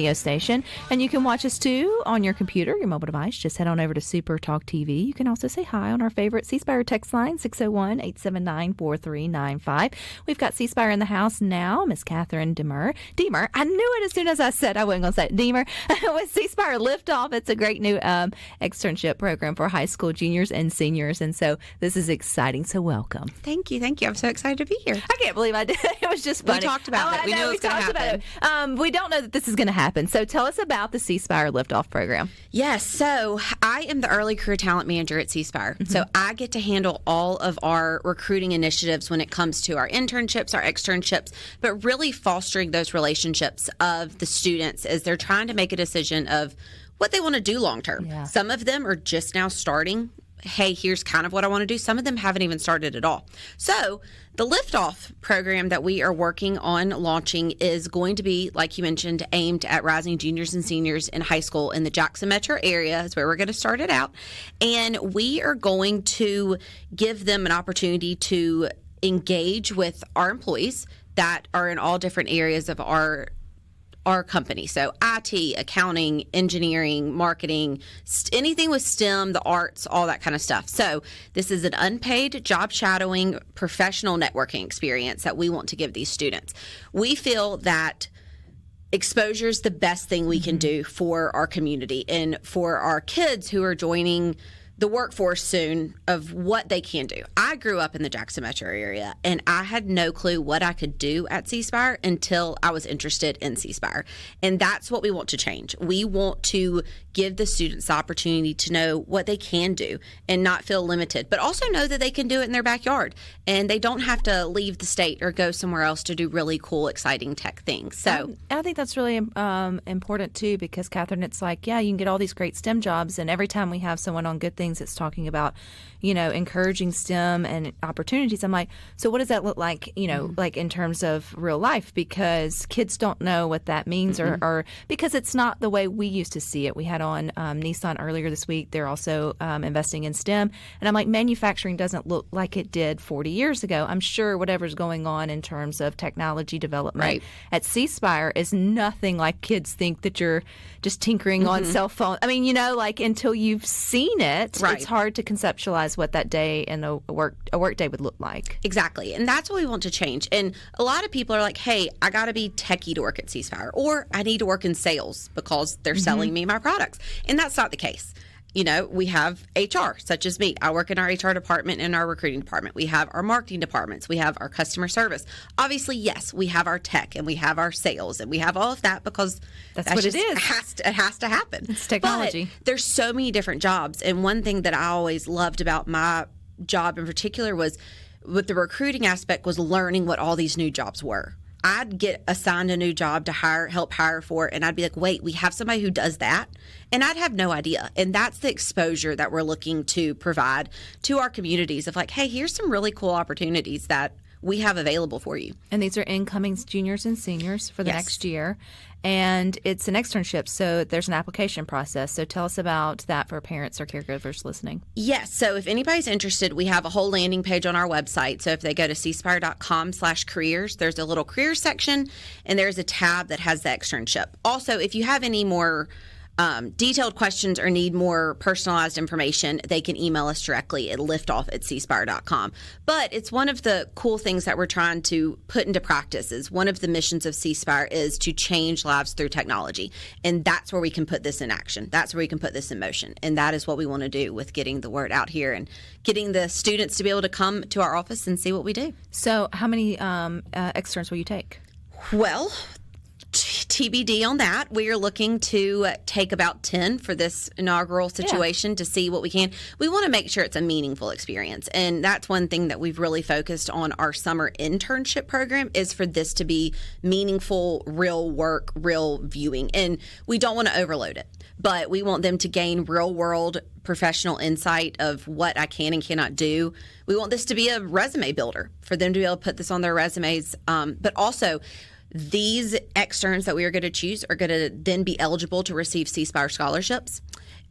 radio station, and you can watch us too on your computer, your mobile device. Just head on over to SuperTalk TV. You can also say hi on our favorite CSpire text line, 601-879-4395. We've got CSpire in the house now, Miss Katherine Dehmar. I knew it as soon as I said I wasn't going to say it. Dehmar with CSpire Lift Off. It's a great new externship program for high school juniors and seniors, and so this is exciting. So welcome. Thank you. I'm so excited to be here. I can't believe I did. It was just funny. We talked about it. We knew it was going to happen. We don't know that this is going to happen. So tell us about the CSpire Lift Off program. Yes. So I am the early career talent manager at CSpire. Mm-hmm. So I get to handle all of our recruiting initiatives when it comes to our internships, our externships, but really fostering those relationships of the students as they're trying to make a decision of what they want to do long term. Yeah. Some of them are just now starting. Hey, here's kind of what I want to do. Some of them haven't even started at all. So the Lift Off program that we are working on launching is going to be, like you mentioned, aimed at rising juniors and seniors in high school in the Jackson metro area is where we're going to start it out. And we are going to give them an opportunity to engage with our employees that are in all different areas of our company. So IT, accounting, engineering, marketing, anything with STEM, the arts, all that kind of stuff. So this is an unpaid job shadowing professional networking experience that we want to give these students. We feel that exposure is the best thing we can do for our community and for our kids who are joining the workforce soon of what they can do. I grew up in the Jackson metro area, and I had no clue what I could do at CSpire until I was interested in CSpire. And that's what we want to change. We want to give the students the opportunity to know what they can do and not feel limited, but also know that they can do it in their backyard and they don't have to leave the state or go somewhere else to do really cool, exciting tech things. So I think that's really important too, because Katherine, it's like, yeah, you can get all these great STEM jobs, and every time we have someone on Good Things that's talking about, encouraging STEM and opportunities, I'm like, so what does that look like, like in terms of real life? Because kids don't know what that means, or because it's not the way we used to see it. We had on Nissan earlier this week. They're also investing in STEM. And I'm like, manufacturing doesn't look like it did 40 years ago. I'm sure whatever's going on in terms of technology development at CSpire is nothing like kids think that you're just tinkering on cell phone. I mean, until you've seen it, it's hard to conceptualize what that day and a work day would look like. Exactly. And that's what we want to change. And a lot of people are like, hey, I got to be techie to work at CSpire, or I need to work in sales because they're selling me my products. And that's not the case. We have HR, such as me. I work in our HR department and our recruiting department. We have our marketing departments. We have our customer service. Obviously, yes, we have our tech and we have our sales and we have all of that because that's what it is. It has to happen. It's technology. But there's so many different jobs. And one thing that I always loved about my job in particular was with the recruiting aspect was learning what all these new jobs were. I'd get assigned a new job to help hire for, and I'd be like, wait, we have somebody who does that? And I'd have no idea. And that's the exposure that we're looking to provide to our communities of like, hey, here's some really cool opportunities that we have available for you. And these are incoming juniors and seniors for the next year. And it's an externship, so there's an application process. So tell us about that for parents or caregivers listening. Yes. So if anybody's interested, we have a whole landing page on our website. So if they go to cspire.com/careers, there's a little careers section, and there's a tab that has the externship. Also, if you have any more detailed questions or need more personalized information, they can email us directly at liftoff@cspire.com. But it's one of the cool things that we're trying to put into practice is one of the missions of CSpire is to change lives through technology. And that's where we can put this in action. That's where we can put this in motion. And that is what we want to do with getting the word out here and getting the students to be able to come to our office and see what we do. So how many externs will you take? Well, TBD on that. We are looking to take about 10 for this inaugural situation to see what we can. We want to make sure it's a meaningful experience. And that's one thing that we've really focused on our summer internship program is for this to be meaningful, real work, real viewing. And we don't want to overload it, but we want them to gain real world professional insight of what I can and cannot do. We want this to be a resume builder for them to be able to put this on their resumes. But also, these externs that we are going to choose are going to then be eligible to receive CSpire scholarships.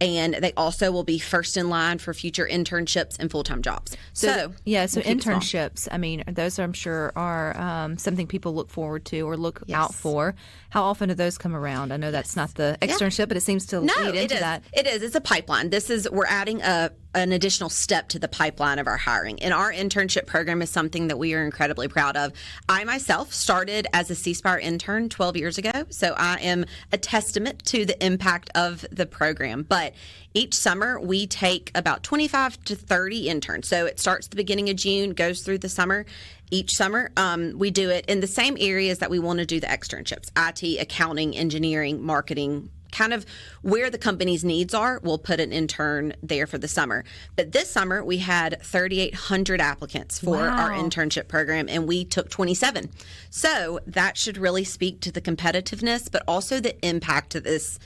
and they also will be first in line for future internships and full-time jobs. So we'll internships, I mean, those I'm sure are something people look forward to or look out for. How often do those come around? I know that's not the externship, but it seems to lead into that. It is. It's a pipeline. We're adding an additional step to the pipeline of our hiring. And our internship program is something that we are incredibly proud of. I myself started as a CSpire intern 12 years ago, so I am a testament to the impact of the program. But each summer, we take about 25 to 30 interns. So it starts the beginning of June, goes through the summer. Each summer, we do it in the same areas that we want to do the externships: IT, accounting, engineering, marketing, kind of where the company's needs are. We'll put an intern there for the summer. But this summer, we had 3,800 applicants for our internship program, and we took 27. So that should really speak to the competitiveness, but also the impact of this,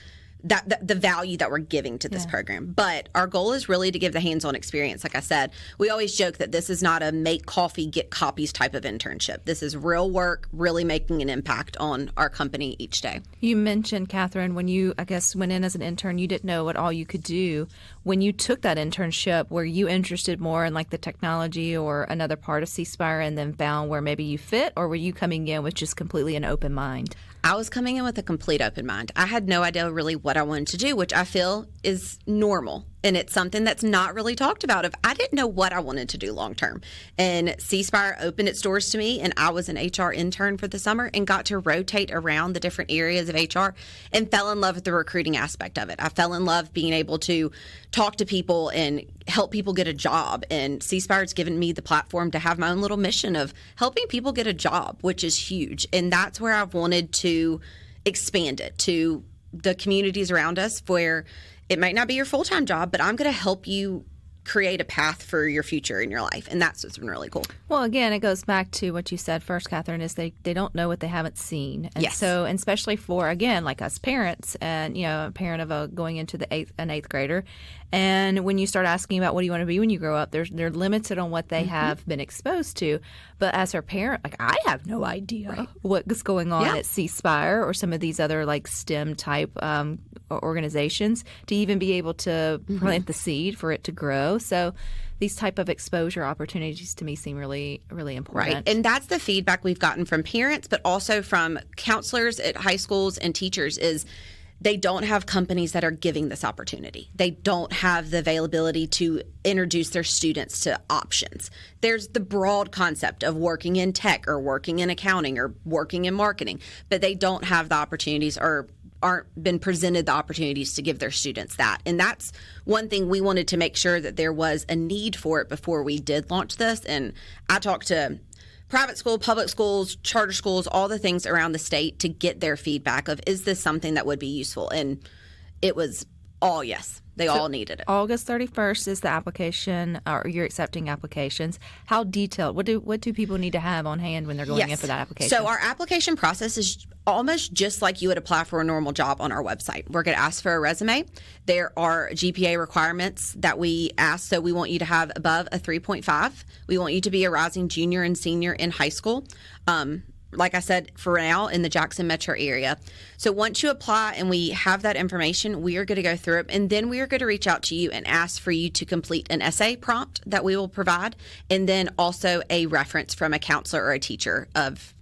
the value that we're giving to this program. But our goal is really to give the hands-on experience. Like I said, we always joke that this is not a make coffee, get copies type of internship. This is real work, really making an impact on our company each day. You mentioned, Katherine, when you, I guess, went in as an intern, you didn't know what all you could do. When you took that internship, were you interested more in like the technology or another part of CSpire and then found where maybe you fit, or were you coming in with just completely an open mind? I was coming in with a complete open mind. I had no idea really what I wanted to do, which I feel is normal. And it's something that's not really talked about. I didn't know what I wanted to do long term. And CSpire opened its doors to me, and I was an HR intern for the summer and got to rotate around the different areas of HR and fell in love with the recruiting aspect of it. I fell in love being able to talk to people and help people get a job. And CSpire's given me the platform to have my own little mission of helping people get a job, which is huge. And that's where I've wanted to expand it to the communities around us, where it might not be your full-time job, but I'm going to help you create a path for your future in your life. And that's what's been really cool. Well, again, it goes back to what you said first, Katherine, is they don't know what they haven't seen. And so, and especially for, again, like us parents, and, you know, a parent of a going into an eighth grader. And when you start asking about what do you want to be when you grow up, they're limited on what they have been exposed to. But as her parent, like, I have no idea what's going on at CSpire or some of these other like STEM type organizations to even be able to plant the seed for it to grow. So these type of exposure opportunities to me seem really, really important. Right. And that's the feedback we've gotten from parents, but also from counselors at high schools and teachers is they don't have companies that are giving this opportunity. They don't have the availability to introduce their students to options. There's the broad concept of working in tech or working in accounting or working in marketing, but they don't have the opportunities or aren't been presented the opportunities to give their students that. And that's one thing we wanted to make sure that there was a need for it before we did launch this. And I talked to private school, public schools, charter schools, all the things around the state to get their feedback of, is this something that would be useful? And it was all yes. They all needed it. August 31st is the application, or you're accepting applications. How detailed? What do people need to have on hand when they're going in for that application? So our application process is almost just like you would apply for a normal job on our website. We're going to ask for a resume. There are GPA requirements that we ask. So we want you to have above a 3.5. We want you to be a rising junior and senior in high school. Like I said, for now in the Jackson metro area. So once you apply and we have that information, we are going to go through it, and then we are going to reach out to you and ask for you to complete an essay prompt that we will provide, and then also a reference from a counselor or a teacher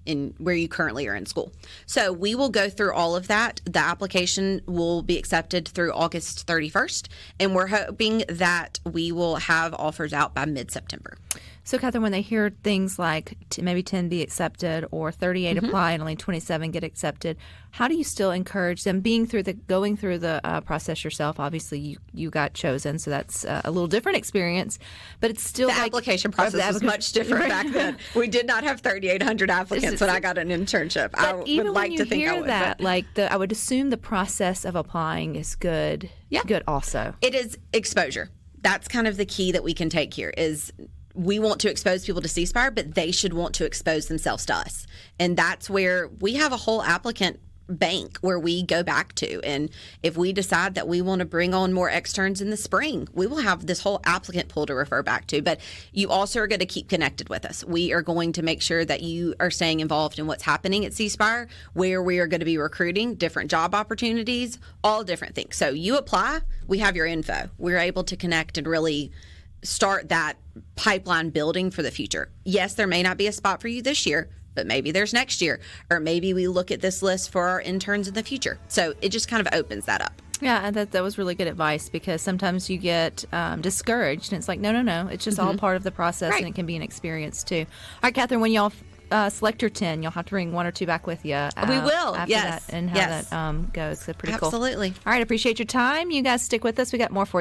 in where you currently are in school. So we will go through all of that. The application will be accepted through August 31st, and we're hoping that we will have offers out by mid-September. So, Katherine, when they hear things like maybe 10 be accepted or 38 apply and only 27 get accepted, how do you still encourage them going through the process yourself? Obviously, you got chosen, so that's a little different experience, but it's still the application process was much different back then. We did not have 3,800 applicants when I got an internship. But I would like to think I would. That, I would assume the process of applying is good. Yeah, good. Also, it is exposure. That's kind of the key that we can take here is. We want to expose people to CSpire, but they should want to expose themselves to us. And that's where we have a whole applicant bank where we go back to. And if we decide that we want to bring on more externs in the spring, we will have this whole applicant pool to refer back to. But you also are going to keep connected with us. We are going to make sure that you are staying involved in what's happening at CSpire, where we are going to be recruiting, different job opportunities, all different things. So you apply, we have your info. We're able to connect and really start that pipeline building for the future. Yes, there may not be a spot for you this year, but maybe there's next year, or maybe we look at this list for our interns in the future. So it just kind of opens that up. Yeah, and that was really good advice, because sometimes you get discouraged, and it's like, no, it's just all part of the process, and it can be an experience too. All right, Katherine, when y'all select your 10, you'll have to bring one or two back with you. We will, after that, and how that goes. So pretty cool. Absolutely. All right, appreciate your time. You guys stick with us. We got more for you.